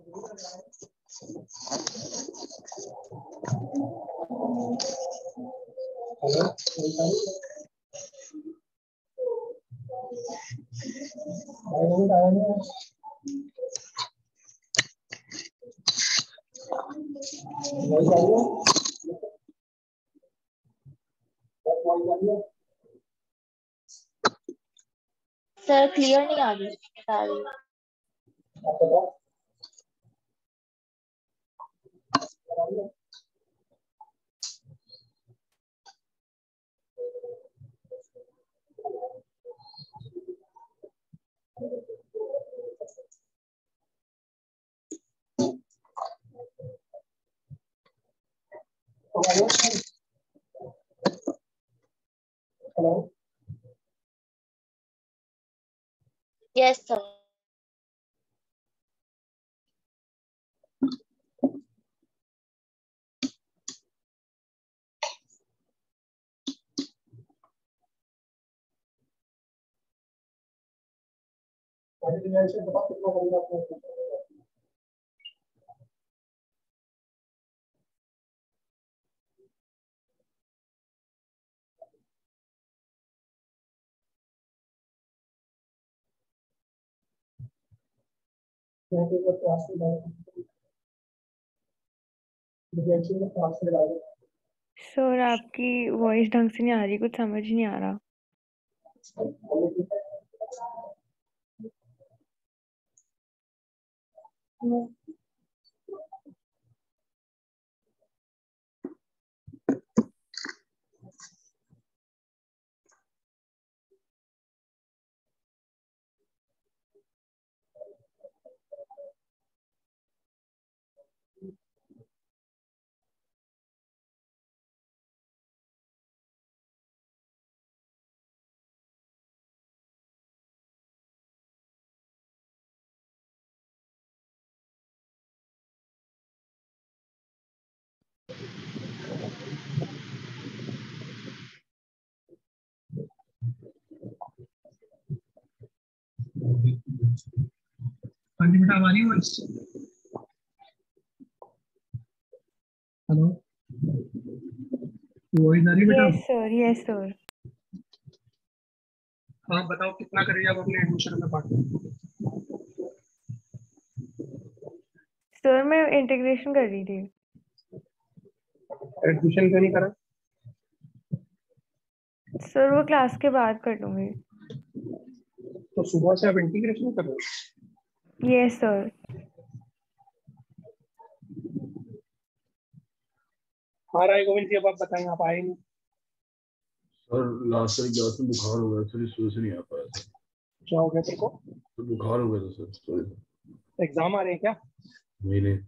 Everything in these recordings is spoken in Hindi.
सर क्लियर नहीं आ रही। हेलो। Yes sir. सर आपकी वॉइस ढंग से नहीं आ रही, कुछ समझ नहीं आ रहा। हाँ जी बेटा, हमारी वॉइस। हेलो, वॉइस आ रही बेटा? Yes sir, yes sir. हाँ बताओ, कितना करिए आप अपने एडमिशन में पार्ट? सर मैं इंटीग्रेशन कर रही थी। एडमिशन क्यों नहीं करा? सर वो क्लास के बाद कर लूंगी। तो सुबह से आप इंटीग्रेशन कर रहे हो? Yes sir. हाँ राय गोविंद जी, अब आप बताएं, आप आए नहीं। सर लास्ट वीक क्लास में बुखार हो गया, सर इस वजह से नहीं आ पाया था। क्या हो गया तेरे को? तो बुखार हो गया था सर, सॉरी। एग्जाम आ रहे हैं क्या? नहीं नहीं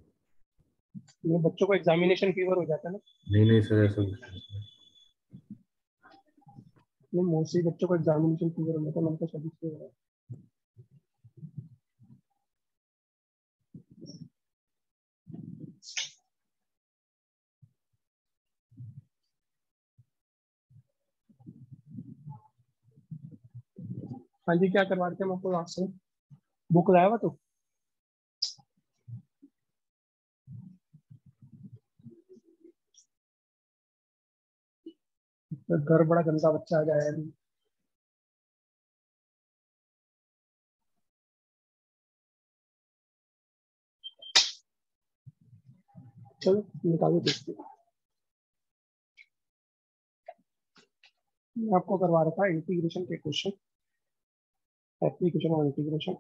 ये बच्चों को एग्जामिनेशन फीवर हो जाता है ना? नहीं सर, ऐसा कुछ नहीं सर। नहीं, मोस्टली बच्चों को एग्जामिनेशन फीवर हो जाता है, उनको सभी से हो रहा है। हाँ जी, क्या करवा रहे थे हम आपको आपसे? बुक लाया हुआ तो? घर बड़ा गंदा बच्चा आ जाए अभी। चलो निकालो, देखते हैं। मैं आपको करवा रहा था इंटीग्रेशन के क्वेश्चन, एप्लीकेशन और इंटीग्रेशन।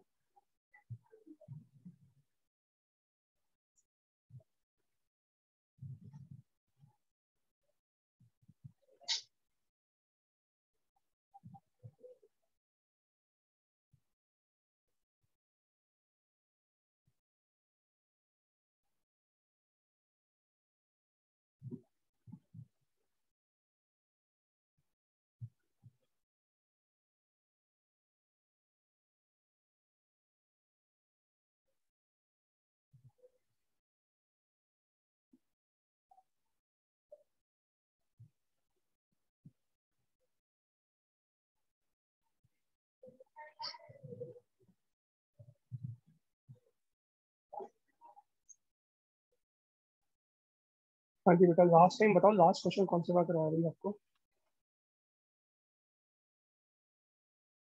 हाँ जी बेटा, लास्ट टाइम बताओ, लास्ट क्वेश्चन कौन से बार करवा रही है आपको?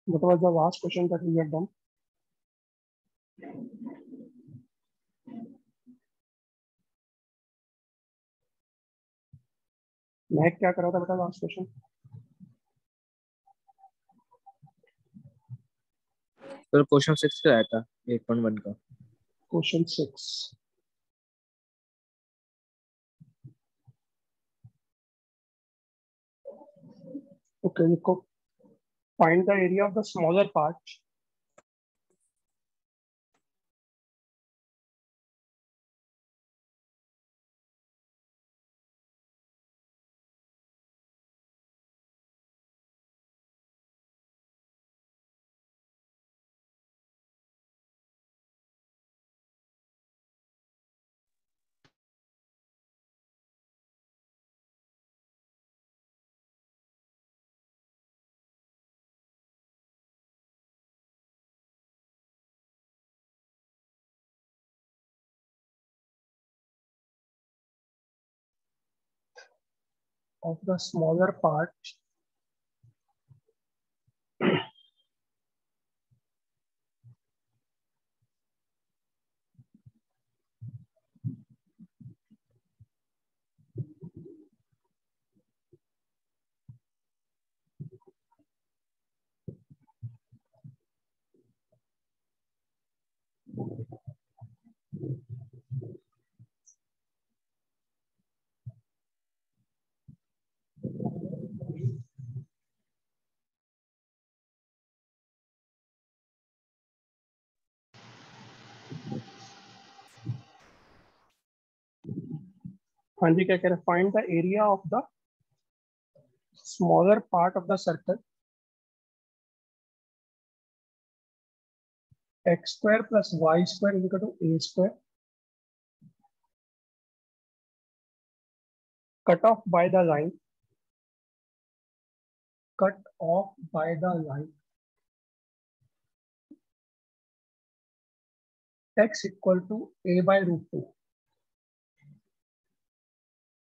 बताओ the last question that we have done. मैं क्या कर रहा था बेटा लास्ट क्वेश्चन? सर क्वेश्चन 6 पे आया था 8.1 का। क्वेश्चन 6। ओके, देखो, find the area of the smaller part of the smaller part हाँ जी, क्या कह रहे हैं? Find the area of the smaller part of the circle x square plus y square is equal to a square cut off by the line x equal to a by root 2।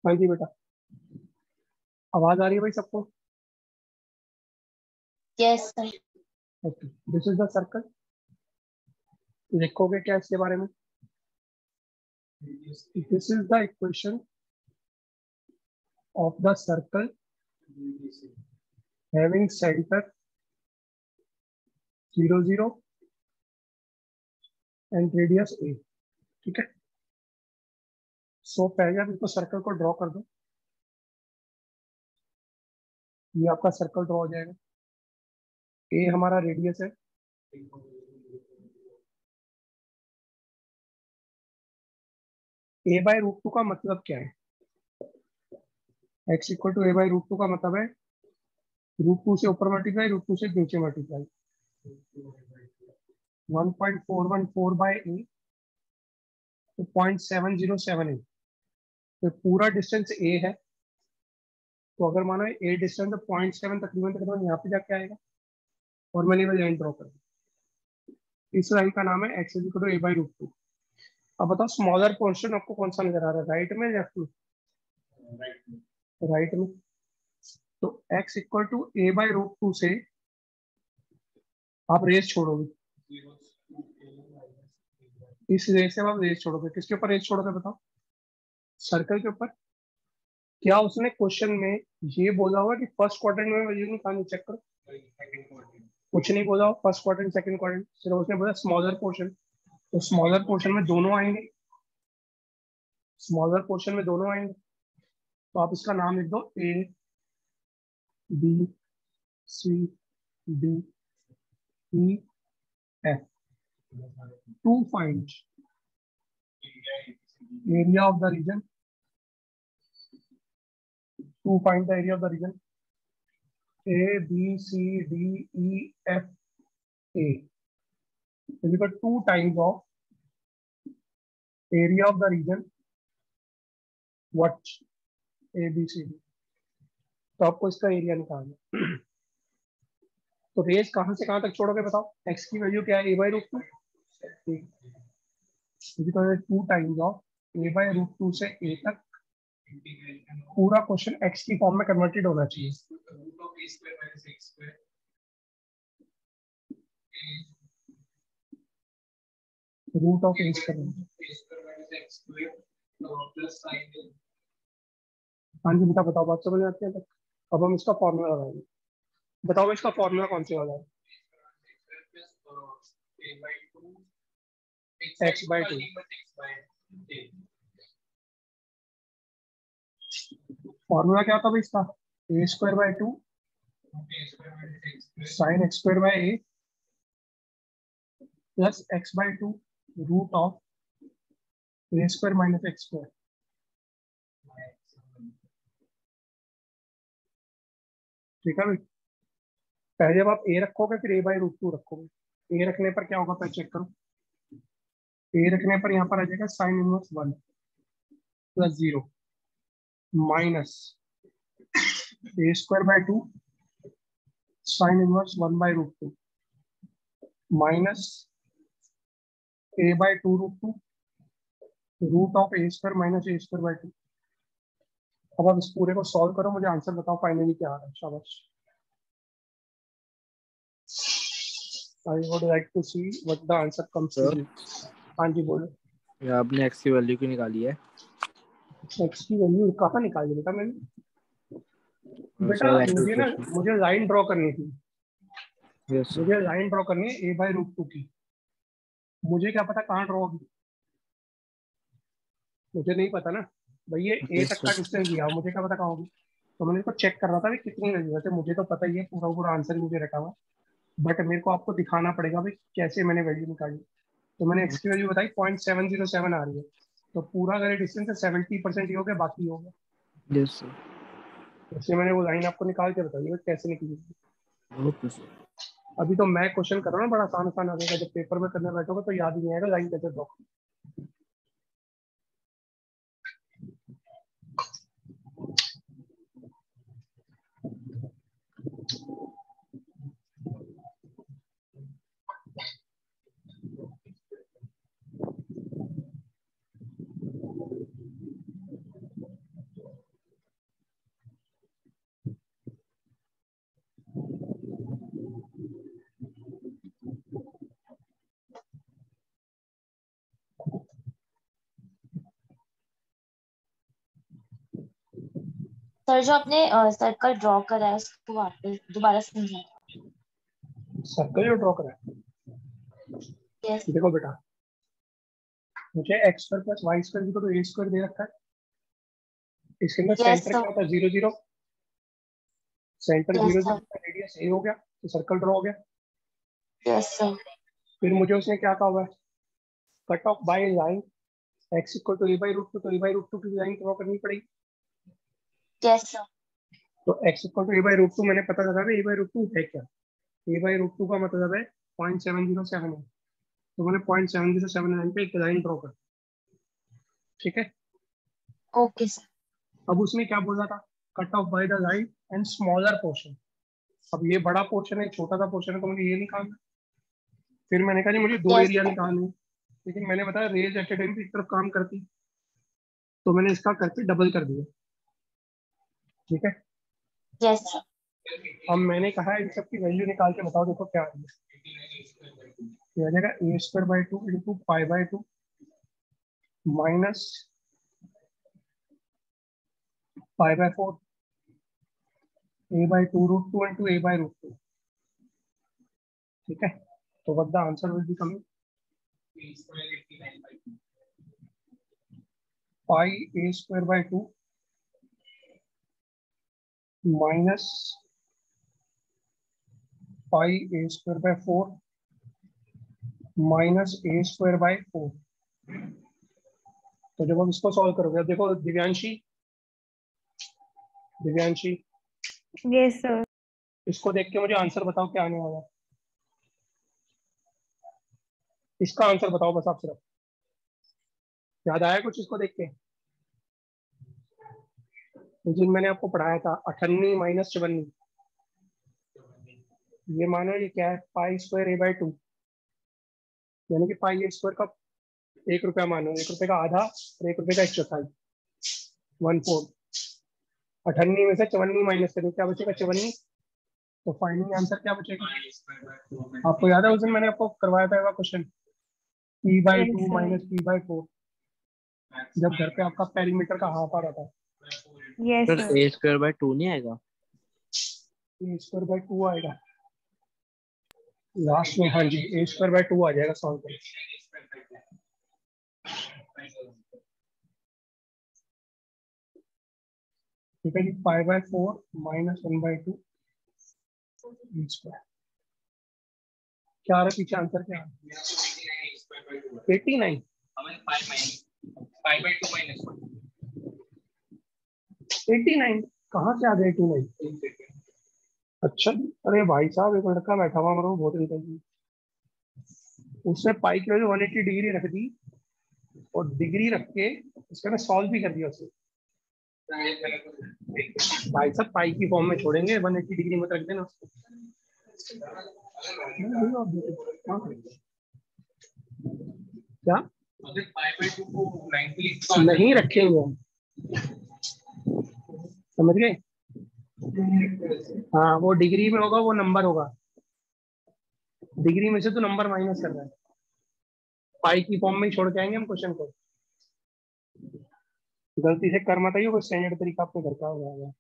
हाँ जी बेटा, आवाज आ रही है भाई सबको? Yes, sir. Okay, this is the circle. लिखोगे क्या इसके बारे में? This is the equation of the circle having centre 0 0 and radius a। ठीक है, सो पहले आप इसको सर्कल को ड्रॉ कर दो। ये आपका सर्कल ड्रॉ हो जाएगा। a हमारा रेडियस है, a बाय रूट 2 का मतलब क्या है? x equal to a by root 2 का मतलब है रूट 2 से ऊपर मल्टीप्लाई, रूट 2 से नीचे मल्टीप्लाई। 1.414 बाय a तो 0.7078। तो पूरा डिस्टेंस a है, तो अगर मानो a डिस्टेंस तो 0.7 तकरीबन यहाँ पे जाके आएगा और मैंने वो लाइन ड्रॉ कर दी। इस लाइन का नाम है x equal to a by root 2। अब बताओ स्मॉलर पोर्शन आपको कौन सा नजर आ रहा है, राइट में या लेफ्ट में? राइट में। तो x equal to a by root 2 से आप रेस छोड़ोगे, इस रेस से आप रेस छोड़ोगे। किसके ऊपर रेस छोड़ोगे बताओ? सर्कल के ऊपर। क्या उसने क्वेश्चन में ये बोला हुआ कि फर्स्ट क्वाड्रेंट में वैल्यू निकालनी? चेक करो, कुछ नहीं बोला हो फर्स्ट क्वाड्रेंट सेकंड क्वाड्रेंट, सिर्फ उसने बोला स्मॉलर पोर्शन। तो स्मॉलर पोर्शन में दोनों आएंगे, स्मॉलर पोर्शन में दोनों आएंगे। तो आप इसका नाम लिख दो A B C D E F. To find area of the region, to find the area of the region A B C D E F A is equal to 2 times of area of the region what a b c d। तो आपको इसका एरिया निकालना। तो रेस कहां से कहां तक छोड़ोगे बताओ? x की वैल्यू क्या है? a by root 2 two times of a by root 2 से a तक पूरा क्वेश्चन एक्स की फॉर्म में कन्वर्टेड होना चाहिए। Root of A square. हाँ जी बेटा बताओ, बात समझ आती है तक। अब हम इसका फॉर्मूला लगाएंगे। बताओ इसका फॉर्मूला कौन से वाला है? X by to. फॉर्मूला क्या था भाई इसका? A square by two sine x square by a plus x by two root of A square minus x square. ठीक है भाई, पहले जब आप ए रखोगे फिर ए बाई रूट टू रखोगे। ए रखने पर क्या होगा पहले चेक करो। ए रखने पर यहाँ पर आ जाएगा sine inverse 1 plus 0 minus A square by two sine inverse 1 by root two minus A by two root two root of A square minus A square by two. अब आप इस पूरे को सॉल्व करो, मुझे आंसर बताओ फाइनली क्या आ रहा है। शाबाश। I would like to see what the answer comes to be. हाँ जी बोलो। ये आपने एक्स की वैल्यू की निकाली है? एक्स की वैल्यू कहाँ निकाली बेटा मैंने? बेटा मुझे लाइन ड्रॉ करनी थी। yes, मुझे लाइन ड्रॉ करनी है ए बाई रूट टू की। मुझे क्या पता कहाँ ड्रॉ होगी? मुझे नहीं पता ना भाई, ये ए yes, तक का डिस्टेंस दिया, मुझे क्या पता कहाँ होगी? तो मैंने इसको चेक कर रहा था भाई कितनी वैल्यू है। मुझे तो पता ही है, पूरा पूरा आंसर मुझे रखा हुआ, बट मेरे को आपको दिखाना पड़ेगा भाई कैसे मैंने वैल्यू निकाली। तो मैंने एक्स की वैल्यू बताई 0.707 आ रही है। तो पूरा अगर डिस्टेंस है 70% ही हो गया, बाकी हो गया। yes, sir. इसलिए मैंने वो लाइन आपको निकाल के बताई है कैसे निकली। Okay, sir. अभी तो मैं क्वेश्चन कर रहा हूँ, बड़ा आसान आसान आ जाएगा। जब पेपर में करने बैठोगे तो याद ही नहीं आएगा लाइन कैसे ड्रॉ। सर जो आपने सर्कल ड्रॉ करा है उसको वापस दोबारा समझाएं। सर्कल जो ड्रॉ करा है, यस देखो बेटा, मुझे x square plus y square को तो ए स्क्वायर दे रखा है। इसके अंदर यस सेंटर सर क्या होता है? 0 0। सेंटर 0 यस 0 सर का रेडियस ए हो गया, तो सर्कल ड्रॉ हो गया। यस सर फिर मुझे उसने क्या कहा हुआ है? Cut off by line x equal to A by root two. तो ए बाई रूट टू की लाइन ड्रॉ करनी पड़ेगी। यस सर तो x equal to A by root two मैंने पता लगा ए बाई रूट टू है क्या। ए बाई रूट टू का मतलब है 0.707 है। तो मैंने 0.707 लाइन पे एक लाइन ड्रॉ कर। ठीक है, ओके सर अब उसने क्या बोला था? Cut off by the line and smaller portion. अब ये बड़ा पोर्शन है, छोटा सा पोर्शन है, तो मुझे ये निकालना। फिर मैंने कहा जी मुझे दो यस एरिया निकालने हैं, लेकिन मैंने बताया रेज एकेडमी एक तरफ काम करती, तो मैंने इसका करके डबल कर दिया। ठीक है, यस सर अब मैंने कहा इन सब की वैल्यू निकाल के बताओ। देखो क्या आ रही है। ये आ जाएगा a square by two into pi by two minus pi by 4 a by two root two into a by root two. ठीक है, तो what the answer will be coming? Pi a square by two minus pi a square by 4 minus A square by 4। तो जब हम इसको सॉल्व करोगे, अब देखो दिव्यांशी, दिव्यांशी यस सर। इसको देख के मुझे आंसर बताओ क्या आने वाला है। इसका आंसर बताओ बस आप सिर्फ। याद आया कुछ इसको देख के? उस दिन मैंने आपको पढ़ाया था 58 माइनस 54। ये मानो ये क्या है? Pi square A by to, यानी कि पाई ए स्क्वायर का 1 रुपया मानो, 1 रुपये का आधा और 1 रुपये का 1/4। 1/4। 98 में से 54 माइनस करें, क्या बचेगा? 54। तो फाइनल आंसर क्या बचेगा? आपको याद है उस दिन मैंने आपको करवाया था question, Yes, P/2 sir. Minus P/4, जब घर पे आपका पेरीमीटर का हाफ आ रहा था। Yes, sir sir. ए स्क्वायर बाय 2 नहीं आएगा? A² 2 आएगा लास्ट में। हाँ जी, A² 2 आ जाएगा सॉल्व करें। ठीक है जी, π/4 माइनस 1/2 A²। क्या आ रहा है पीछे आंसर? क्या 89? 89 कहाँ से आ गए 89? अच्छा, अरे भाई साहब एक लड़का बैठा हुआ मेरे को बहुत इंटेलिजेंट, उसने पाई की वैल्यू 180 डिग्री रख दी और डिग्री रख के उसका ना सॉल्व भी कर दिया उसने। भाई साहब पाई की फॉर्म में छोड़ेंगे, 180 डिग्री मत रख देना उसको। क्या नहीं रखेंगे हम, समझ गए? हाँ, वो डिग्री में होगा, वो नंबर होगा, डिग्री में से तो नंबर माइनस कर रहा है। पाई की फॉर्म में ही छोड़ के आएंगे हम क्वेश्चन को। गलती से कर मत आइए, कोई स्टैंडर्ड तरीका आपके घर का हो जाएगा।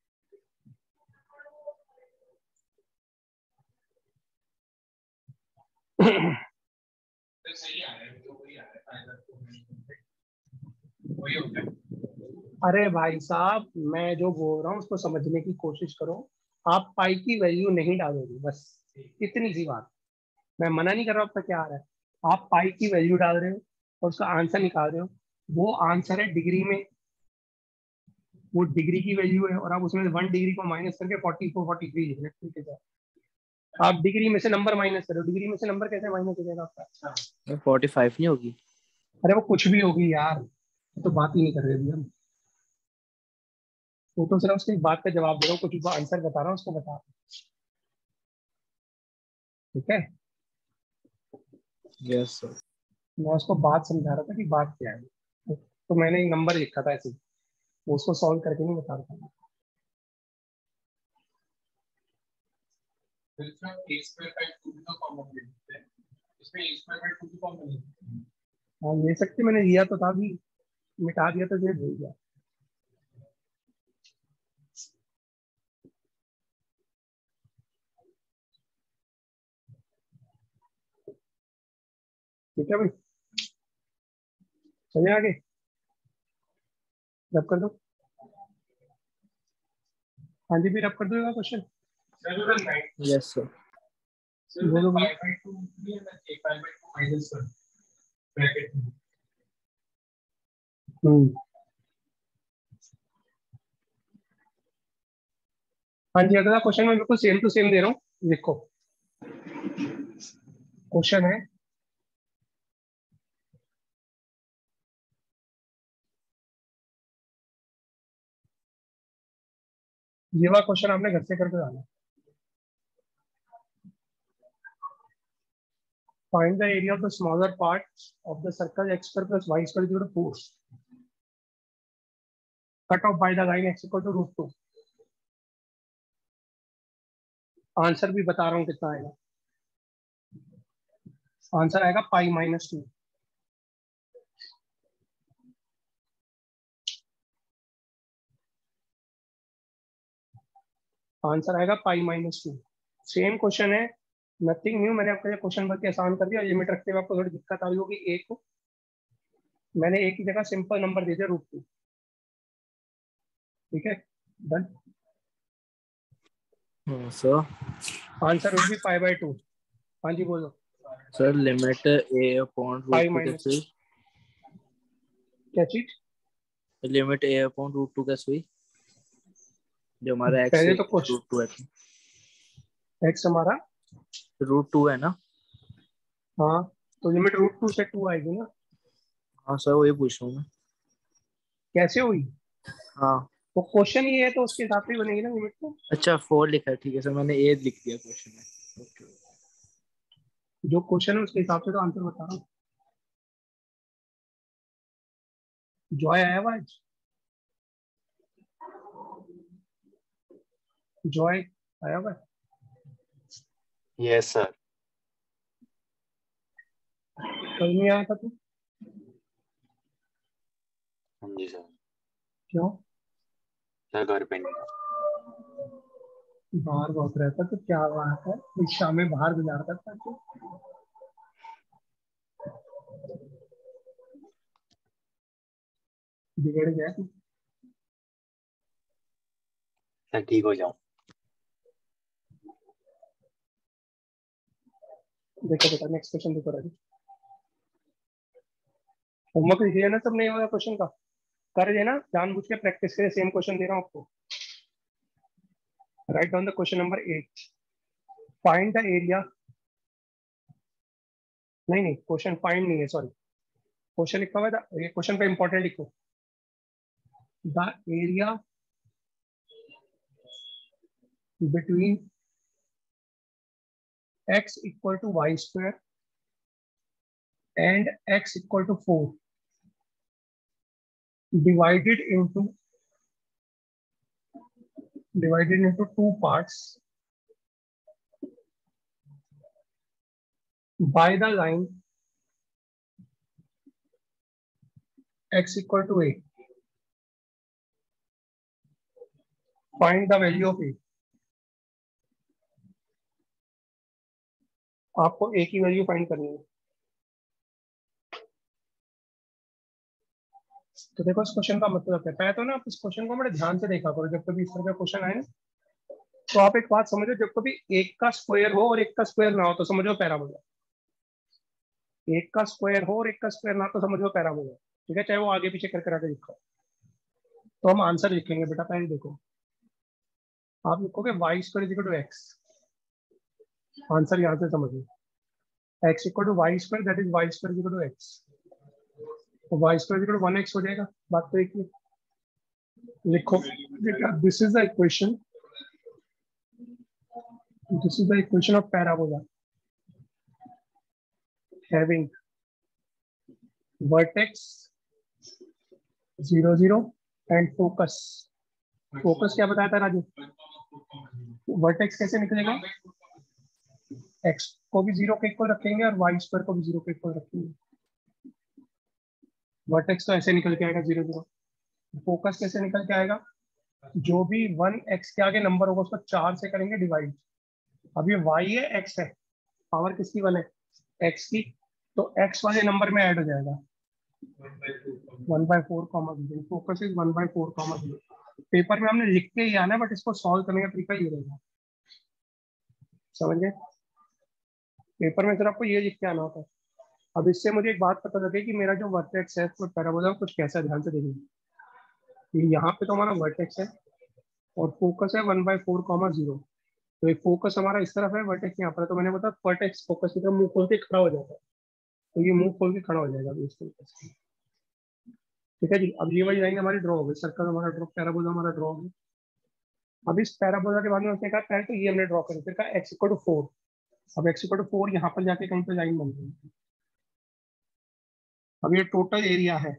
अरे भाई साहब, मैं जो बोल रहा हूँ उसको समझने की कोशिश करो। आप पाई की वैल्यू नहीं डालोगे, बस इतनी सी बात। मैं मना नहीं कर रहा आपका क्या आ रहा है, आप पाई की वैल्यू डाल रहे हो और उसका आंसर निकाल रहे हो। वो आंसर है डिग्री में, वो डिग्री की वैल्यू है, और आप उसमें 1 डिग्री को माइनस करके 44 43 लिख रहे हो। ठीक है, आप डिग्री में से नंबर माइनस करो, डिग्री में से नंबर कैसे माइनस हो जाएगा आपका? 45 नहीं होगी? अरे वो कुछ भी होगी यार, तो बात ही नहीं कर रहे अभी हम। वो तो सिर्फ उसकी बात का जवाब दे रहा हूँ, कुछ आंसर बता रहा हूँ उसको बता। ठीक है, यस सर। मैं उसको बात समझा रहा था कि बात क्या है। तो मैंने एक नंबर लिखा था ऐसे, वो उसको सॉल्व करके नहीं बता रहा था। हाँ ले सकते, मैंने लिया तो था भी, मिटा दिया तो ये भूल गया। ठीक है भाई, चलिए आगे, रब कर दो। हाँ जी, भी रब कर दो क्वेश्चन। Yes sir. बोलो बोलो। हम्म, हाँ जी, अगला क्वेश्चन मैं बिल्कुल सेम टू सेम दे रहा हूँ, देखो। क्वेश्चन है, ये वाला क्वेश्चन आपने घर से करके जाना। Find the area of the smaller part of the circle x² + y² 4 cut off by the line x = √2। Answer भी बता रहा हूँ कितना आएगा। आंसर आएगा π-2। आंसर आएगा π-2। सेम क्वेश्चन है, नथिंग न्यू। मैंने आपका क्वेश्चन भर के आसान कर दिया, लिमिट रखते हुए आपको थोड़ी दिक्कत आ रही होगी ए को। मैंने ए की जगह सिंपल नंबर दे दिया √2। ठीक है, done. Sir answer will be π/2। हाँ जी बोलो। Sir limit a upon pi √2 minus, कैसे हुई? क्या चीज? लिमिट ए अपॉन √2 कैसे हुई? जो हमारा एक्स पहले तो क्वेश्चन, √2 है, एक्स हमारा, √2 है ना? हाँ, तो लिमिट √2 से 2 आएगी ना। हाँ सर, वही पूछ रहा हूँ मैं। कैसे हुई? हाँ। वो क्वेश्चन ही है तो उसके हिसाब से ही बनेगी ना लिमिट तो। अच्छा 4 लिखा है, ठीक है सर, मैंने ए लिख दिया क्वेश्चन में। ओके। जो क्वेश्चन है उसके हिसाब से तो आंसर बता रहा हूँ। जॉय आया हुआ आज? जॉय आया हुआ? Yes sir. कल नहीं आया था तू? हाँ जी सर। क्यों? सर घर पे नहीं था। बाहर बहुत रहता तो क्या बात है, इस शाम में बाहर गुजारता था तो। बिगड़ गया तू। सर ठीक हो जाऊं? देखो बेटा नेक्स्ट क्वेश्चन देखो राजू। होमवर्क लिख लिया ना सब? नहीं होगा क्वेश्चन का कर देना, जानबूझ के प्रैक्टिस के लिए सेम क्वेश्चन दे रहा हूँ आपको। Write down the question number 8। Find the area. नहीं क्वेश्चन फाइंड नहीं है, सॉरी। क्वेश्चन लिखा हुआ था, ये क्वेश्चन पे इंपॉर्टेंट लिखो। The area between x equal to y square and x equal to 4 divided into two parts by the line x equal to a. Find the value of a. आपको a की वैल्यू फाइंड करनी है। तो देखो इस क्वेश्चन का मतलब क्या है, तो ना आप इस क्वेश्चन को बड़े ध्यान से देखा करो। जब कभी इस तरह का क्वेश्चन आए ना, तो आप एक बात समझो, जब कभी एक का स्क्वायर हो और एक का स्क्वायर ना हो तो समझो पैराबोला। एक का स्क्वायर हो और एक का स्क्वायर ना हो तो समझो पैराबोला। ठीक है, चाहे वो आगे पीछे कर आगे लिखो। तो हम आंसर लिखेंगे बेटा, पहले देखो आप लिखोगे y square equal to x. Answer यहाँ से समझो, x equal to y square, that is y square equal to x. तो y square equal to 1x हो जाएगा। बात तो एक ही। लिखो this is the equation, this is the equation of parabola having vertex 0 0 and focus. Focus क्या बताया था राजू? वर्टेक्स कैसे निकलेगा? एक्स को भी 0 के इक्वल रखेंगे और वाई स्क्वायर को भी 0 के इक्वल रखेंगे। वर्टेक्स तो ऐसे निकल के आएगा 0 0। फोकस कैसे निकल के आएगा? जो भी 1x के आगे नंबर होगा उसको 4 से करेंगे डिवाइड। अब ये y है x है, पावर किसकी 1 है? x की। तो x वाले नंबर में ऐड हो जाएगा 1/4, फोकस इज 1/4, पेपर में हमने लिख के ही आना है, बट इसको सॉल्व करने का तरीका ये रहेगा। समझ गए? पेपर में सिर्फ आपको ये लिख के आना होता है। अब इससे मुझे एक बात पता लगे कि मेरा जो वर्टेक्स है वो पैराबोला कुछ कैसा, ध्यान से देखिए। यहाँ पे तो हमारा वर्टेक्स है और फोकस है 1/4, तो एक फोकस हमारा इस तरफ है, वर्टेक्स यहाँ पर है। तो मैंने बताया वर्टेक्स फोकस की तरफ मुंह खोल के खड़ा हो जाता है, तो ये मुंह खोल के खड़ा हो जाएगा इस तरीके से। ठीक है जी। अब ये वाली लाइन हमारी ड्रॉ हो गई, सर्कल हमारा ड्रॉ, पैराबोला हमारा ड्रॉ हो गया। अब इस पैराबोला के बाद में उसने कहा पहले तो ये हमने ड्रॉ करी, फिर कहा x इक्वल टू 4। अब x इक्वल टू 4 यहाँ पर जाके कहीं पे लाइन बन गई। अब ये टोटल एरिया है,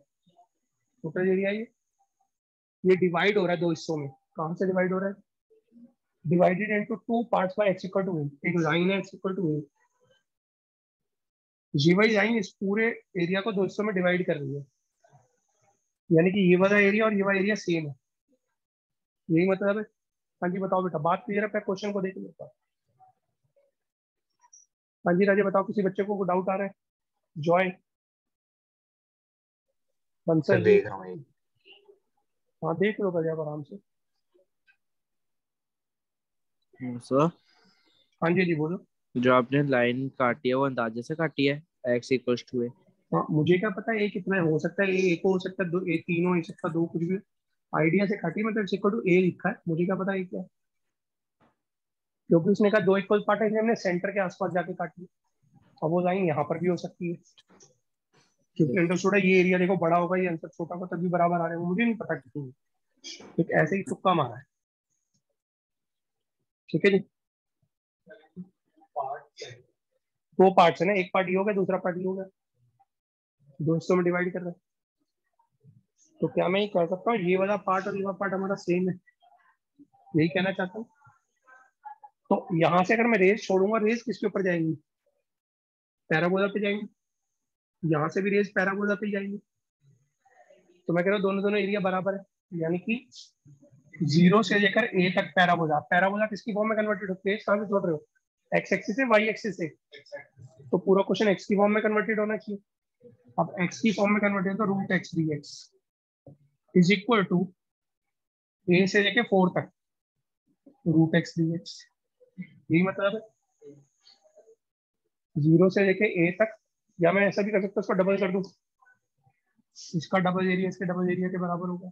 टोटल एरिया ये डिवाइड हो रहा है दो हिस्सों में। कहाँ से डिवाइड हो रहा है? Divided into two parts by x equal to a। एक लाइन है x इक्वल टू a, ये वाली लाइन इस पूरे एरिया को दो हिस्सों में डिवाइड कर रही है, यानी कि ये वाला एरिया और ये वाला एरिया सेम है। यही मतलब है। हाँ जी बताओ बेटा, बात क्लियर है? क्वेश्चन को देख लेता। हाँ जी राजे बताओ, किसी बच्चे को डाउट आ रहा है? जॉय, बंसर सर जी? देख रहा हूँ। हाँ देख लो भैया आराम से। सर हाँ जी बोलो। जो आपने लाइन काटी है वो अंदाजे से काटी है, x इक्वल्स टू a। हाँ मुझे क्या पता है कितना हो सकता है, एक हो सकता है, दो, एक तीन हो सकता है, दो, कुछ भी आइडिया से काटी, मतलब इक्वल टू a लिखा है। मुझे क्या पता है क्या, क्योंकि उसने कहा दो इक्वल पार्ट है, हमने सेंटर के आसपास जाके काटी। अब वो लाइन यहाँ पर भी हो सकती है, क्योंकि अंडरस्टूड है ये एरिया देखो बड़ा होगा, ये आंसर छोटा होगा, तभी बराबर आ रहे हैं। मुझे नहीं पता कितनी, एक ऐसे ही तुक्का मारा है। ठीक है जी। दो पार्ट्स है ना, एक पार्ट ये हो गया, दूसरा पार्ट ये हो गया, दो हिस्सों में डिवाइड कर रहे हैं। तो क्या मैं ये कह सकता हूँ ये वाला पार्ट और ये वाला पार्ट हमारा सेम है? यही कहना चाहता हूँ। तो यहाँ से अगर मैं रेज छोड़ूंगा, रेज किसके ऊपर जाएंगी? पैराबोला पे जाएंगी। यहाँ से भी रेज पैराबोला पे जाएंगी। तो मैं कह रहा हूँ दोनों दोनों एरिया बराबर है, यानी कि 0 से लेकर a तक पैराबोला। पैराबोला किसकी फॉर्म में कन्वर्टेड होती है? कहाँ से छोड़ रहे हो? एक्स एक्सिस से, वाई एक्सिस से। तो पूरा क्वेश्चन एक्स की फॉर्म में कन्वर्टेड होना चाहिए। अब एक्स की फॉर्म में कन्वर्टेड तो root x d x is equal to a से लेके 4 तक रूट एक्स डी एक्स। यही मतलब है 0 से लेके a तक, या मैं ऐसा भी कर सकता हूँ, इसको डबल कर दूं, इसका डबल एरिया इसके डबल एरिया के बराबर होगा।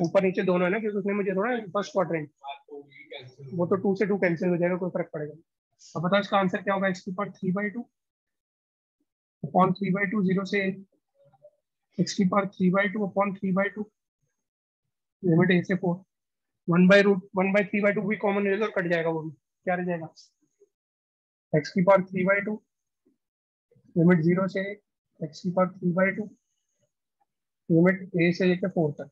ऊपर नीचे दोनों है ना, क्योंकि उसने मुझे थोड़ा फर्स्ट क्वाड्रेंट, वो तो 2 से 2 कैंसिल हो जाएगा, कोई फर्क पड़ेगा। अब बताओ इसका आंसर क्या होगा? एक्स की पावर 3/2 अपॉन 3/2, 0 से एक्स की पावर 3/2 अपॉन 3/2 लिमिट a से 4, 1/3/2 भी कॉमन ले लो, कट जाएगा, वो भी क्या रह जाएगा? एक्स की पावर 3/2 लिमिट 0 से एक्स की पावर 3/2 लिमिट a से लेकर 4 तक।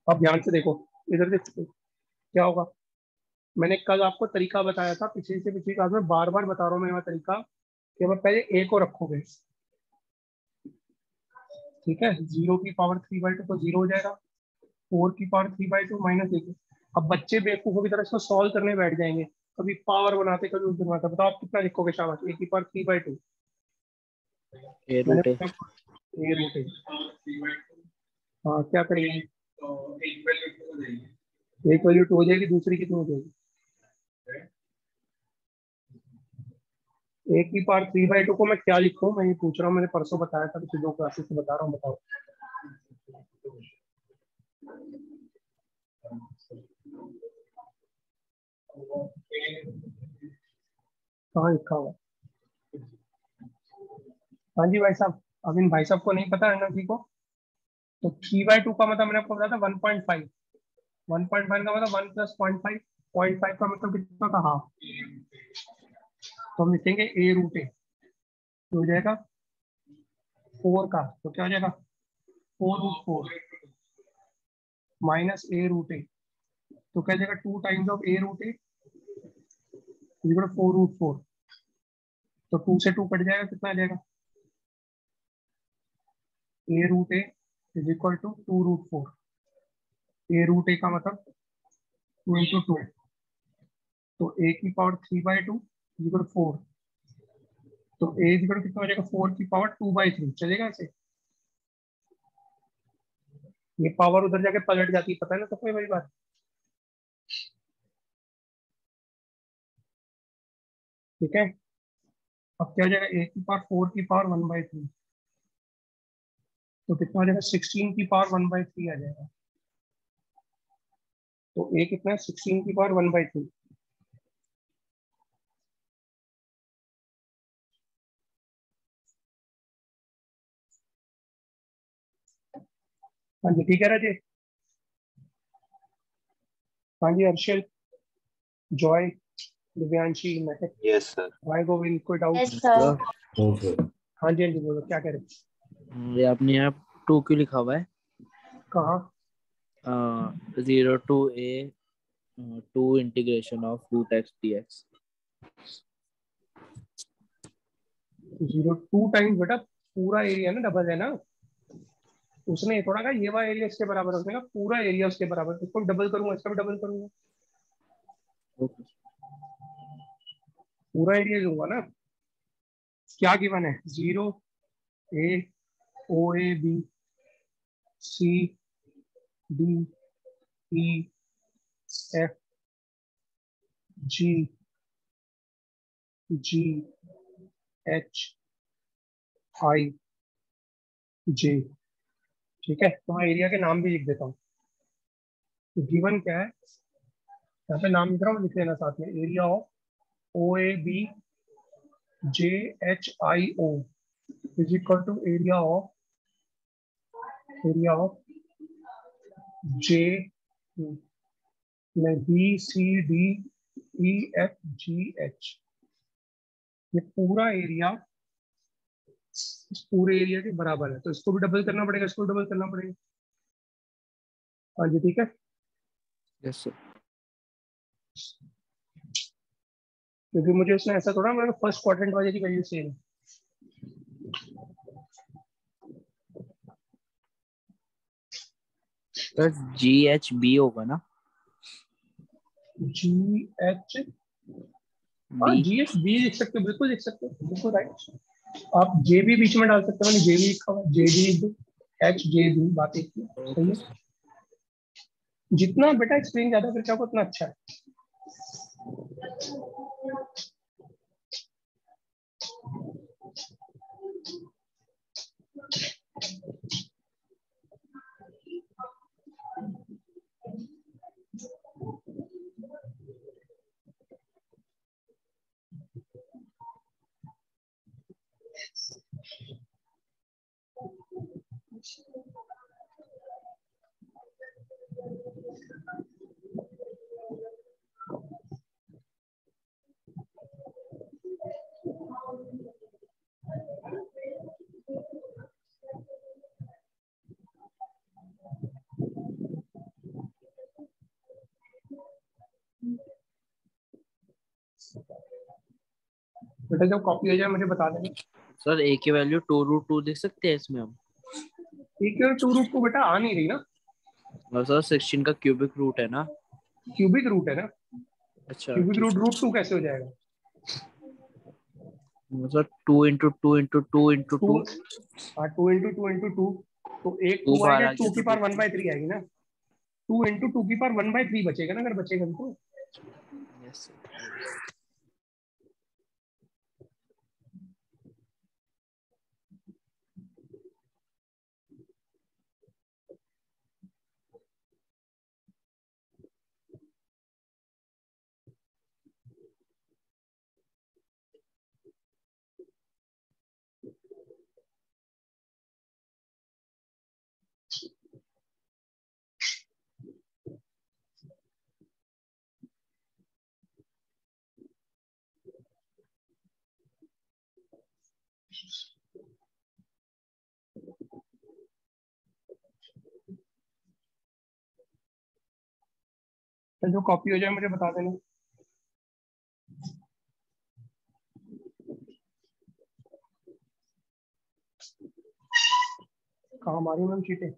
अब ध्यान से देखो, इधर देखो क्या होगा। मैंने कल आपको तरीका बताया था, पिछली से पिछली क्लास में बार बार बता रहा हूँ मैं वह तरीका, कि अब पहले a को रखोगे, ठीक है, 0 की पावर 3/2 तो 0 हो जाएगा, 4 की पावर 3/2 माइनस 1। अब बच्चे बेवकूफों की तरह इसको सॉल्व करने बैठ जाएंगे, कभी पावर बनाते कभी उस बनाते। बताओ आप कितना लिखोगे? शाबाश, a की पावर 3/2 ए मैंने रूट ए। a रूट है। हाँ, क्या करेंगे? एक वैल्यू 2 हो जाएगी, दूसरी कितनी हो जाएगी? a की पावर 3/2 को मैं क्या लिखूं? मैं ये पूछ रहा हूँ, मैंने परसों बताया था, पिछले 2 क्लासेस से बता रहा हूँ, बताओ। कहाँ लिखा हुआ? हाँ जी भाई साहब, अब इन भाई साहब को नहीं पता एनर्जी को। तो 3/2 का मतलब मैंने आपको बताया था 1.5। 1.5 का मतलब 1 + 0.5, 0.5 का मतलब कितना था? हाफ। तो हम लिखेंगे a रूट ए, हो जाएगा 4 का, तो क्या हो जाएगा? 4√4 माइनस a रूट ए, तो क्या जाएगा? 2 times of a root A equal 4√4। तो 2 से 2 कट जाएगा, कितना आ जाएगा? a root a is equal to 2√4। a root a का मतलब 2 × 2, तो a की पावर 3/2 इक्वल 4। तो a इक्वल कितना हो जाएगा? 4 की पावर 2/3। चलेगा ऐसे? ये पावर उधर जाके पलट जाती है, पता है ना, तो कोई बड़ी बात। ठीक है, अब क्या हो जाएगा? a की पावर 4 की पावर 1/3, तो कितना हो जाएगा? 16 की पावर 1/3 आ जाएगा। तो a कितना है? 16 की पावर 1/3। हाँ जी, ठीक है राजे। हाँ जी, हर्षल, जॉय, दिव्यांशी, महक, यस सर। भाई गोविंद, कोई डाउट? Yes sir. ओके। हाँ जी, हाँ जी, बोलो क्या कह रहे? ये आपने यहाँ 2 क्यों लिखा हुआ है? कहाँ? 0 to a 2 integration of root x d x. 0 2 times बेटा, पूरा एरिया ना डबल है ना, उसने ये थोड़ा कहा ये वाला एरिया इसके बराबर हो जाएगा, पूरा एरिया उसके बराबर। इसको डबल करूंगा, इसका भी डबल करूंगा, पूरा एरिया लूंगा ना। क्या गिवन है? 0 a o a b c d e f g g h i j। ठीक है, तो मैं एरिया के नाम भी लिख देता हूँ। तो गिवन क्या है? यहाँ पे नाम लिख रहा हूँ, लिख लेना साथ में। Area of O A B J H I O is equal to area of J B C D E F G H. ये पूरा एरिया इस पूरे एरिया के बराबर है, तो इसको भी डबल करना पड़ेगा, इसको डबल करना पड़ेगा। हाँ जी, ठीक है। Yes sir. क्योंकि मुझे उसने ऐसा थोड़ा, मैंने फर्स्ट क्वाड्रेंट वाले की वैल्यू सेम। सर GHB होगा ना? GH, हाँ बी। GHB लिख सकते हो, बिल्कुल लिख सकते हो, बिल्कुल राइट। आप जे भी बीच में डाल सकते हो, मैंने जे भी लिखा हुआ, JD, बात एक ही है, सही ओके है। जितना बेटा एक्सप्लेन ज्यादा करके आपको उतना अच्छा है। बेटा जब कॉपी हो जाए मुझे बता देना। सर A की वैल्यू 2√2 लिख सकते हैं इसमें हम? ठीक है, टू रूट को बेटा आ नहीं रही ना, और सर 16 का क्यूबिक रूट है ना? क्यूबिक रूट है ना, अच्छा क्यूबिक ठीक रूट है। रूट टू कैसे हो जाएगा? सर 2 × 2 × 2 × टू, 2 हाँ 2 × 2 × 2, तो एक 2 टू बार आएगा, आ टू गया की तो पावर 2। 1/3 आएगी ना, 2 × 2 की पावर 1/3 बचेगा ना, अगर बचेगा तो। Yes sir. तो जो कॉपी हो जाए मुझे बता देना। कहाँ हमारी मैम शीटें?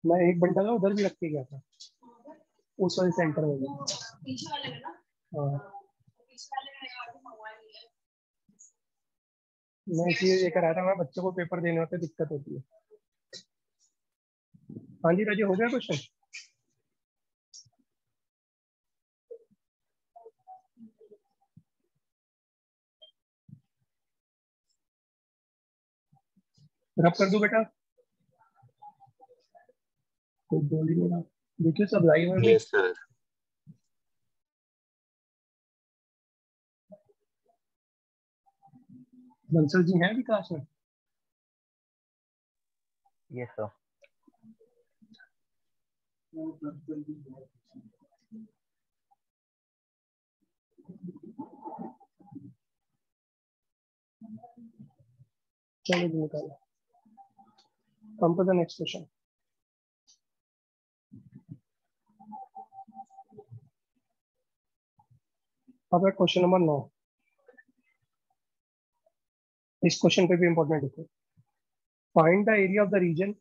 मैं एक घंटा का उधर भी रख के गया था, उस वाले सेंटर में भी। हाँ मैं इसलिए लेकर आया था, मैं बच्चों को पेपर देने होते दिक्कत होती है। हाँ जी राजे, हो गया क्वेश्चन? रब कर दो बेटा, कोई बोल ही नहीं रहा। देखिए सब लाइव है अभी। Yes sir. बंसल जी हैं अभी क्लास में? Yes sir. चलो जी निकालो, come to the next question. अब है क्वेश्चन नंबर 9। इस क्वेश्चन पे भी इंपॉर्टेंट है। Find the area of the region,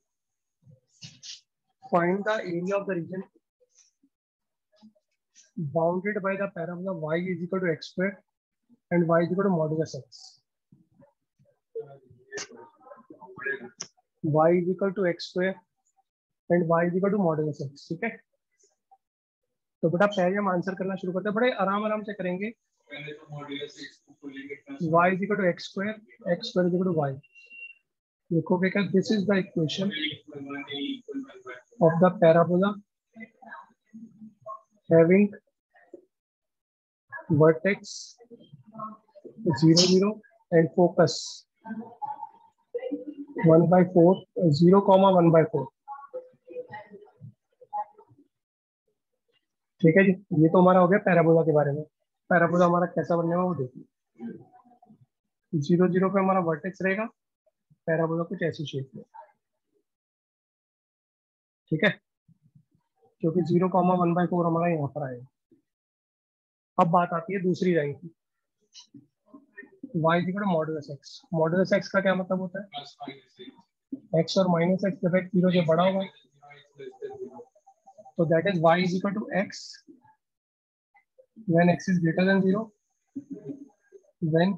find the area of the region bounded by the parabola y is equal to x square and y is equal to modulus x. y is equal to x square and y is equal to modulus x, ठीक है। तो बेटा पहले हम आंसर करना शुरू करते हैं, बड़े आराम आराम से करेंगे। y is equal to x square is equal to y। देखोगे क्या, this is the equation of the parabola having vertex 0 0 and focus 1/4 0, 1/4, ठीक है जी। ये तो हमारा हो गया पैराबोला के बारे में। पैराबोला हमारा कैसा बनने वाला वो देखिए। 0 0 पे हमारा वर्टेक्स रहेगा पैराबोला कुछ ऐसी शेप में, ठीक है, क्योंकि 0,1/4 हमारा यहाँ पर आएगा। अब बात आती है दूसरी रैंक की, y equal to modulus x। Modulus x का क्या मतलब होता है? x और माइनस एक्स जब x 0 से बड़ा होगा तो that is y is equal to x when x is greater than 0, when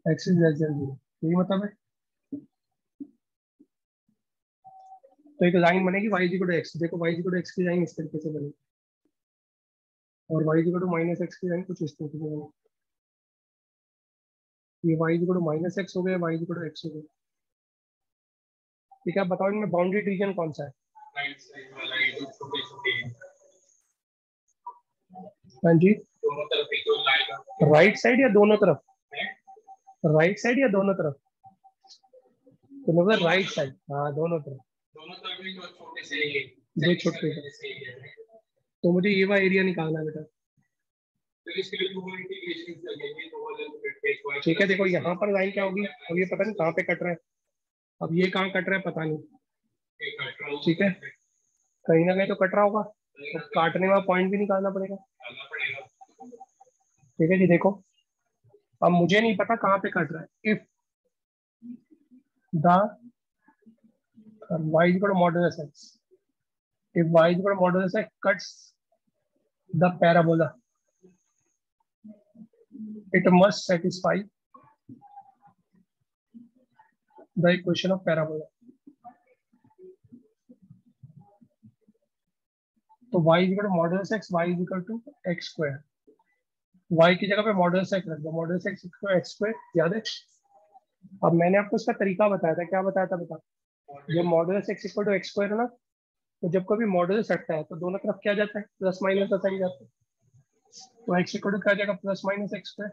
x is less than 0। यही मतलब है। तो एक लाइन बनेगी y इक्वल टू x। देखो y इक्वल टू x की लाइन इस तरीके से बनेगी और y equal to minus x की लाइन कुछ इस तरीके से बनेगी। ये y equal to minus x हो गया, y इक्वल टू x हो गया। ठीक है, बताओ इनमें बाउंड्री रीजन कौन सा है? हाँ जी, राइट साइड या दोनों तरफ? राइट साइड या दोनों तरफ? तो मतलब राइट साइड, हाँ दोनों तरफ। दो छोटे, तो मुझे ये वाला एरिया निकालना है बेटा। ठीक है, देखो यहाँ पर लाइन क्या होगी, अब ये पता नहीं कहाँ पे कट रहा है, अब ये कहाँ कट रहा है पता नहीं, ठीक है, कहीं ना कहीं तो कट रहा होगा, तो काटने वाला पॉइंट भी निकालना पड़ेगा। ठीक है जी, देखो अब मुझे नहीं पता कहाँ पे कट रहा है। If the y equal to modulus x, if y equal to modulus x cuts the parabola, it must satisfy the equation of parabola। तो y equal to modulus x, y equal to x square, y की जगह पे मॉडुलस x रख दो, modulus x equal to x square, याद है? अब मैंने आपको इसका तरीका बताया था, क्या बताया था बता? जब modulus x equal to x square है ना, तो जब कभी मॉडुलस हटता है तो दोनों तरफ क्या जाता है? प्लस माइनस होता ही जाता है। तो x इक्वल टू क्या जाएगा? Plus minus x square.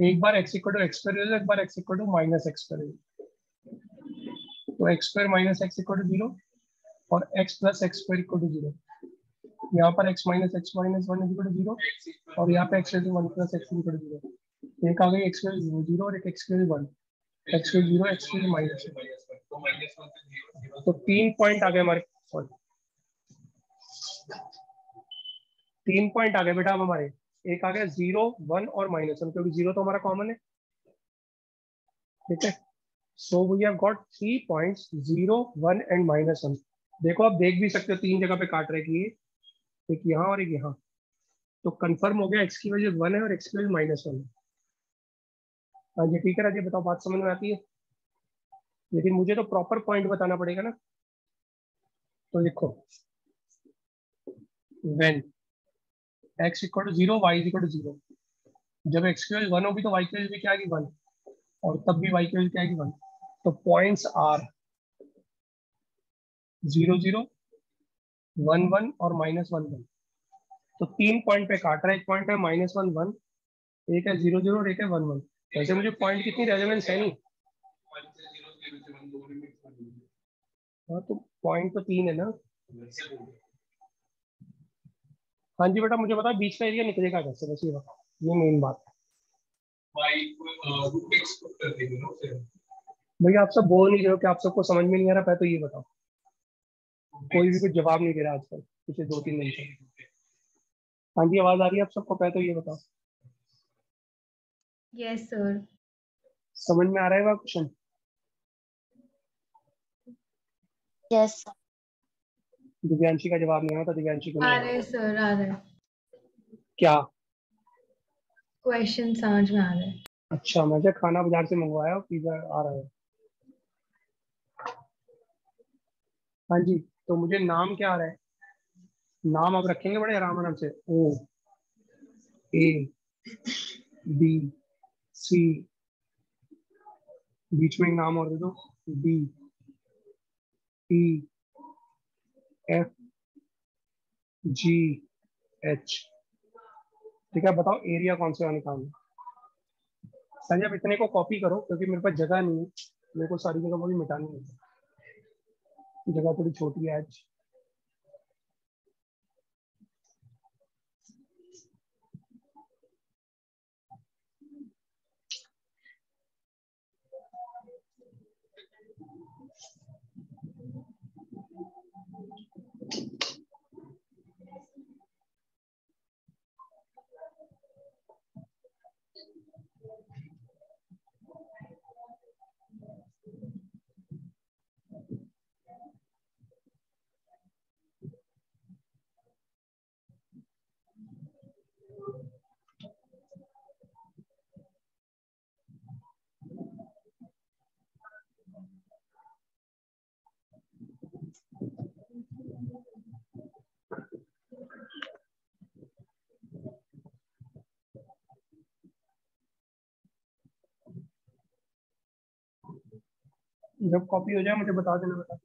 एक बार x equal to x square, एक बार x equal to minus x square, तो x square minus x equal to 0 और x plus x square equal to 0। यहाँ पर x minus x minus 1 equal to 0 और यहाँ पे x equal to 1 plus x equal to 0। एक आ गई x इक्वल टू 0 और एक x equal to 1, x equal to 0, x equal to minus. तो 3 पॉइंट आ गए हमारे, सॉरी 3 पॉइंट आ गए बेटा अब हमारे। एक आ गया 0, 1 और -1, क्योंकि 0 तो हमारा कॉमन है। ठीक है, so we have got 3 points, 0, 1 and -1। देखो आप देख भी सकते हो 3 जगह पे काट रहे कि एक यहाँ और एक यहाँ, तो कंफर्म हो गया x की वजह 1 है और x की वजह -1 है। हाँ जी, ठीक है राजीव, बताओ बात समझ में आती है? लेकिन मुझे तो प्रॉपर पॉइंट बताना पड़ेगा ना। तो लिखो when x equal to 0, y equal to 0। जब x की वैल्यू 1 होगी तो y की वैल्यू भी क्या आएगी? 1, और तब भी y की वैल्यू क्या आएगी? 1। तो पॉइंट्स आर 0, 0, 1, 1 और -1, 1। तो 3 पॉइंट पे काट रहा है, एक पॉइंट है -1, 1, एक है 0, 0 और एक है 1, 1। वैसे मुझे पॉइंट कितनी रेलेवेंस है नहीं। हाँ, तो पॉइंट तो 3 है ना। हाँ जी बेटा, मुझे बता बीच का एरिया निकलेगा कैसे, बस ये बताओ, ये मेन बात है। भैया आप सब बोल नहीं रहे हो कि आप सबको समझ में नहीं आ रहा, पहले तो ये बताओ। कोई भी कुछ जवाब नहीं दे रहा आजकल, पिछले 2-3 दिन से। हाँ जी, आवाज आ रही है आप सबको? पहले तो ये बताओ, यस सर। समझ में आ रहा है क्वेश्चन? यस दिव्यांशी का जवाब नहीं आया था, दिव्यांशी को आ नहीं रहे आया। सर, आ रहे। क्या? क्वेश्चन समझ में आ रहे। अच्छा, मुझे खाना बाजार से मंगवाया और पिज्जा आ रहा है। हाँ जी, तो मुझे नाम क्या आ रहा है? नाम आप रखेंगे बड़े आराम आराम से, ओ ए बी सी, बीच में एक नाम और दे दो, D E F G H. ठीक है, बताओ एरिया कौन से वाला निकालना। संजय आप इतने को कॉपी करो क्योंकि मेरे पास जगह नहीं है, मेरे को सारी जगह भी मिटानी है, जगह थोड़ी छोटी है आज। जब कॉपी हो जाए मुझे बता देना बेटा।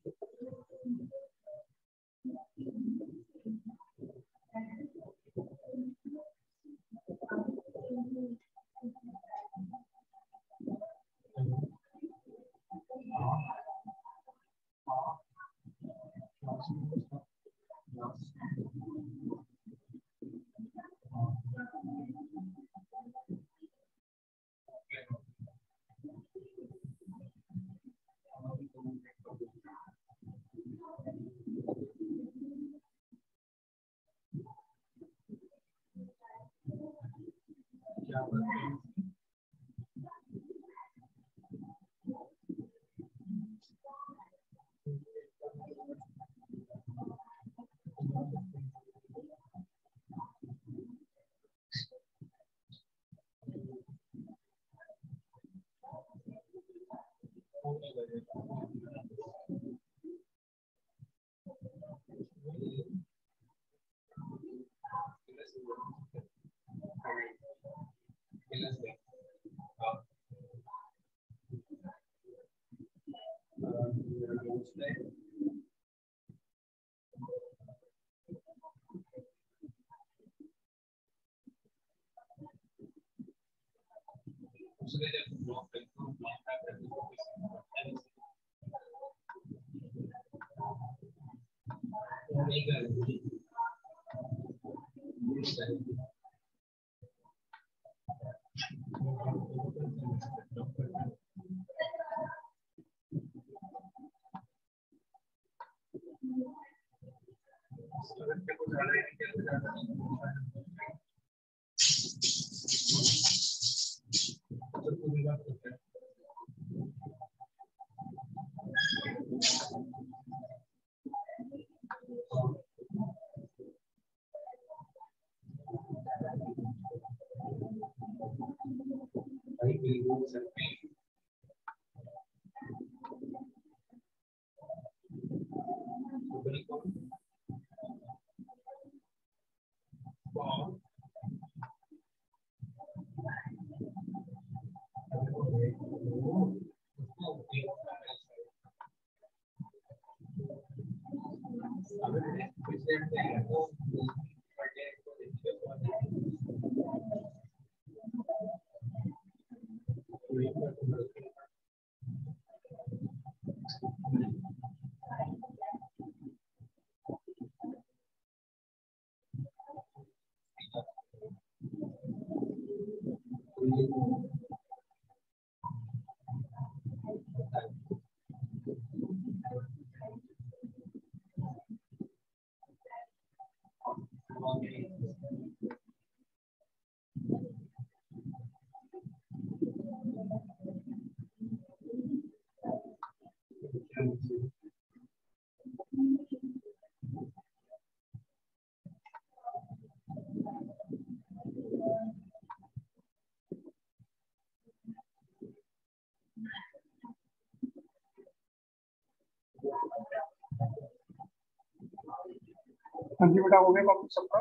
हाँ जी बेटा, हो गया कॉपी सबका?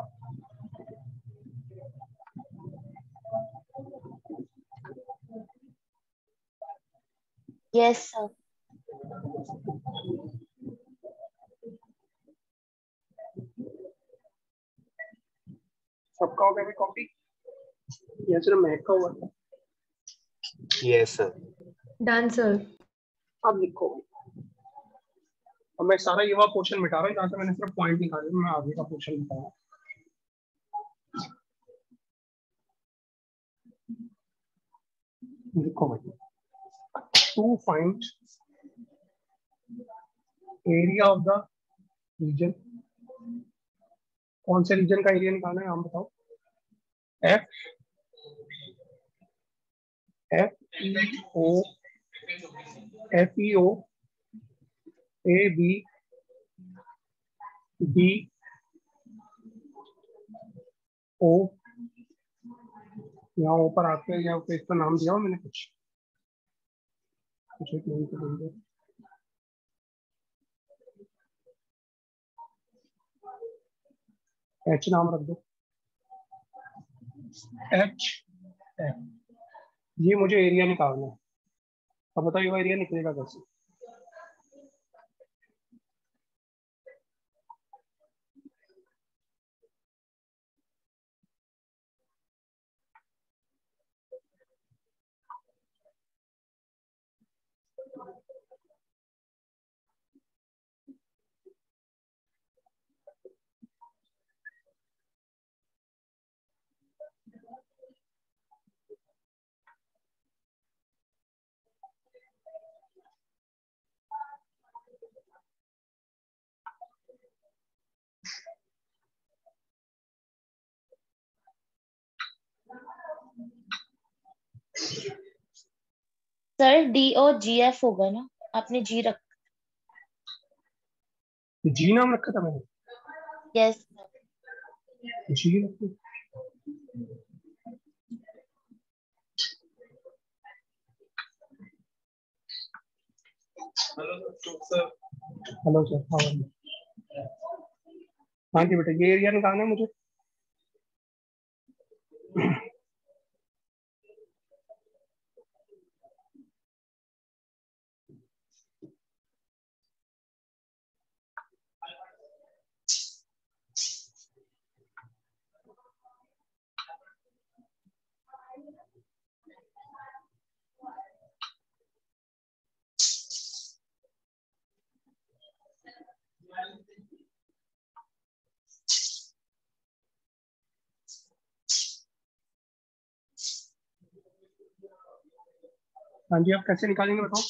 Yes sir. सबका हो गया कॉपी? या सिर्फ महक का हुआ? Yes sir. Done sir. अब लिखो। अब मैं सारा ये वाला पोर्शन मिटा रहा हूँ जहाँ से मैंने सिर्फ पॉइंट निकाले, मैं आगे का पोर्शन लिखा लिखो भाई। To find area of the region, कौन से रीजन का एरिया निकालना है, आप बताओ। F F E O A B D O, यहाँ ऊपर आते हैं, यहाँ पे इसका नाम दिया हो मैंने कुछ एक नाम तो बोल दो। एच नाम रख दो, एच एफ, ये मुझे एरिया निकालना है। अब बताओ ये एरिया निकलेगा कैसे। सर DOGF होगा ना, आपने जी रख। जी नाम रखा था मैंने, यस। जी रखो। हेलो सर, हाँ जी बेटा, ये एरिया निकालना है मुझे। हाँ जी, आप कैसे निकालेंगे बताओ।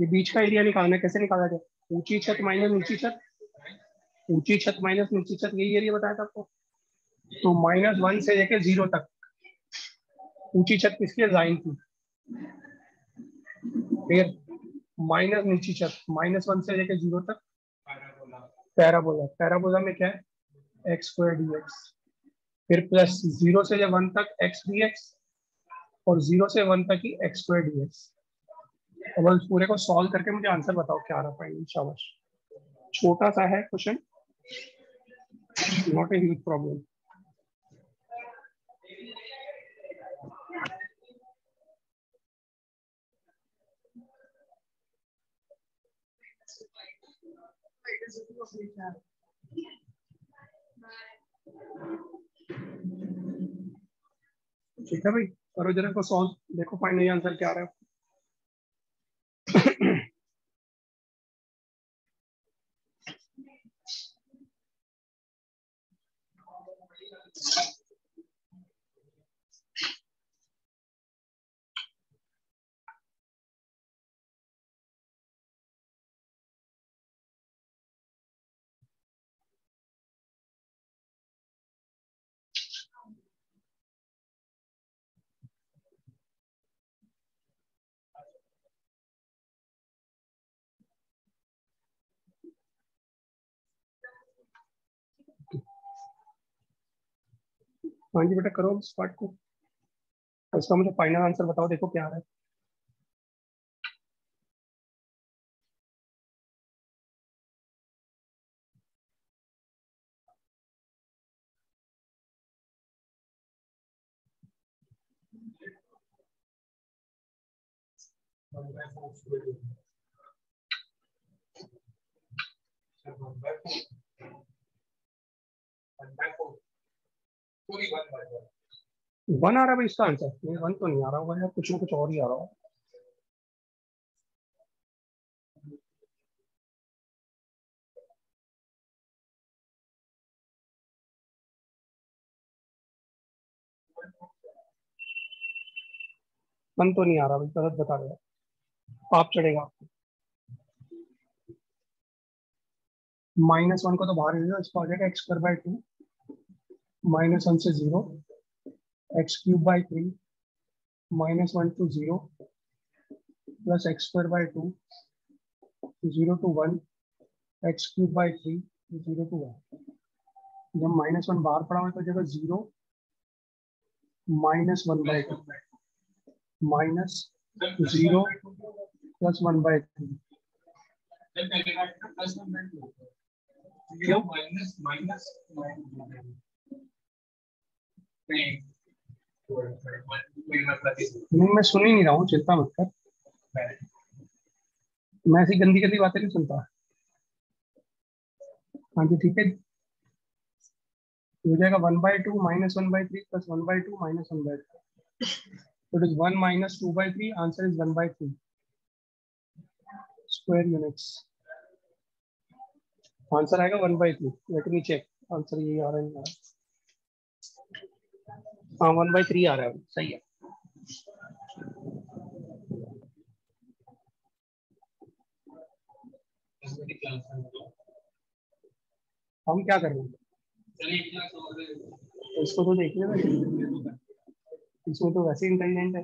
ये बीच का एरिया निकालना है, कैसे निकाला जाए। ऊंची छत माइनस नीची छत, ऊंची छत माइनस नीची छत, यही एरिया बताया था आपको। तो -1 से लेके 0 तक ऊंची छत किसकी है, लाइन की। फिर माइनस नीची छत -1 से लेके 0 तक पैराबोला, पैराबोला में क्या है, x² dx। फिर प्लस 0 से 1 तक x dx, और 0 से 1 तक ही x² dx। अब इस पूरे को सॉल्व करके मुझे आंसर बताओ क्या आ रहा फाइनल। शाबाश, छोटा सा है question, not a huge problem. ठीक है भाई, करो जरा को सॉल्व, देखो फाइनली आंसर क्या आ रहा है। हाँ जी बेटा, करो इस पार्ट को, इसका मुझे फाइनल आंसर बताओ, देखो क्या आ रहा है। वन आ रहा है भाई इसका आंसर, नहीं 1 तो नहीं आ रहा होगा यार, कुछ ना कुछ और ही आ रहा होगा। वन तो नहीं आ रहा भाई, गलत बता रहे हो आप, चढ़ेगा आपको। -1 को तो बाहर ले लो, इसका हो जाएगा x²/2 -1 से 0 x³/3 -1 to 0 plus x²/2 0 to 1 x³/3 0 to 1। जब -1 बाहर पड़ा हुआ तो जगह 0 -1/2 -0 plus 1/3। क्यों? नहीं, मैं सुन ही नहीं रहा हूँ, चिंता मत कर। मैं ऐसी गंदी गंदी बातें नहीं सुनता। हाँ जी, ठीक है, हो जाएगा 1/2 -1/3 plus 1/2 -1/3। So it is 1 minus 2/3. Answer is 1/3 square units. Answer आएगा 1/3। लेट मी चेक, आंसर यही आ रहा है। हाँ, 1/3 आ रहा है, सही है। हम क्या कर रहे हैं? इसको तो देखिए ना, इसमें तो वैसे इंटेलिजेंट है।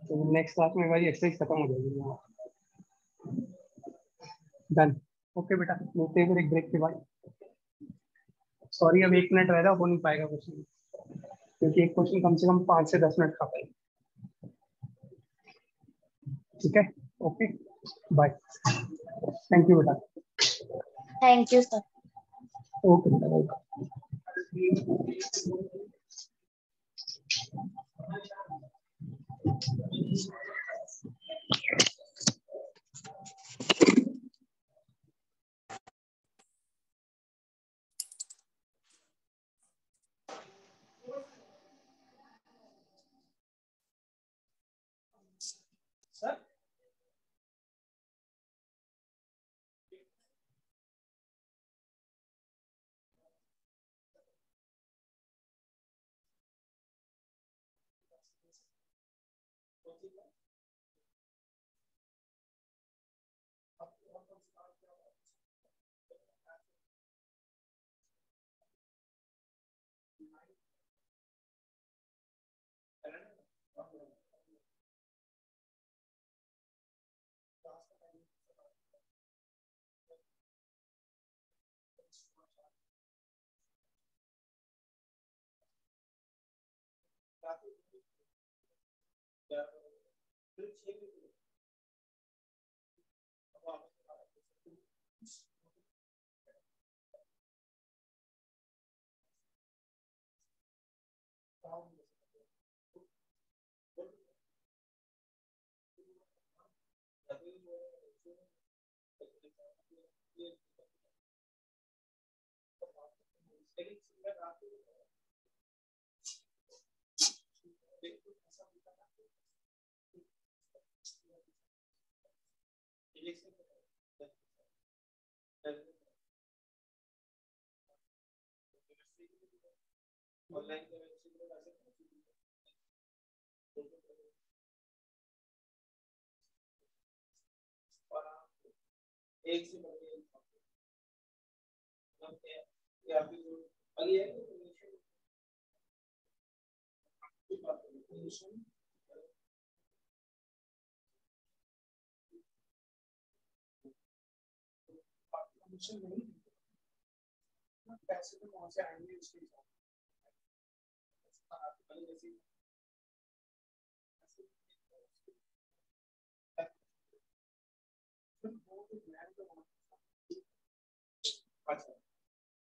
तो नेक्स्ट क्लास में हमारी एक्सरसाइज खत्म हो जाएगी। डन। ओके बेटा, मिलते हैं फिर एक ब्रेक के बाद। सॉरी, अब 1 मिनट रह रहा, हो नहीं पाएगा क्वेश्चन, क्योंकि एक क्वेश्चन कम से कम 5 से 10 मिनट का पाएगा। ठीक है, ओके, बाय। थैंक यू बेटा। Thank you sir. ओके बेटा, वेलकम। सर पैसे तो कौन से आएंगे इसके हिसाब से।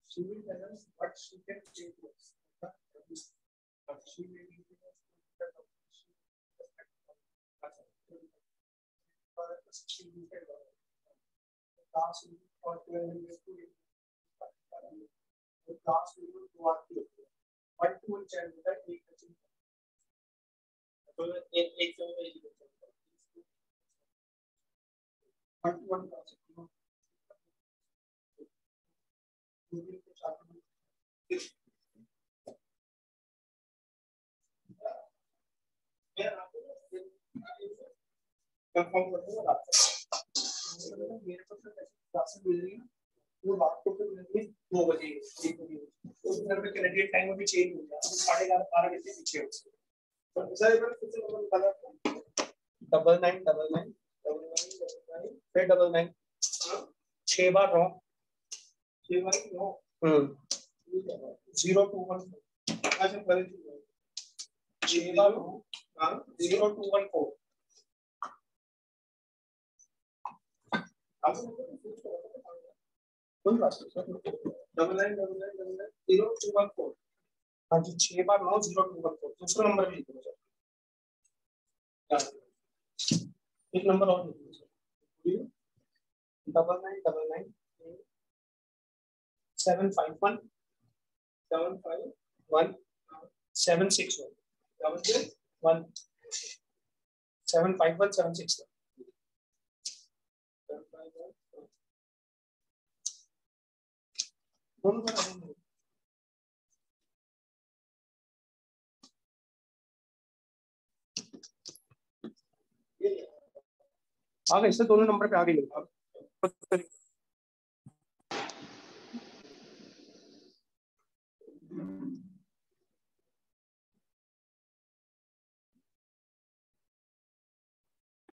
She will tell us what she can say to us. But she may be confirm कर दूंगा रात को। मेरे को क्लासेस मिल रही है वो रात को फिर मिलेंगे 2 बजे 1 बजे, तो घर पे कैनेडियन टाइम अभी चेंज हो गया, 11:30 बजे पीछे हो गए। तो सर एक बार फिर से नंबर बता दो, 999999 फिर 99 6 बार 9 6 बार 9 0214 अच्छा पहले 6 बार 9 0214 कोई बात नहीं, 9999990214 हाँ जी 6 बार 9 0214 दूसरा नंबर भी लिख लो सर, एक नंबर और लिख लो सर, 9999 751 751 761 1 751 761 आ गए, इससे दोनों नंबर पे आ गई।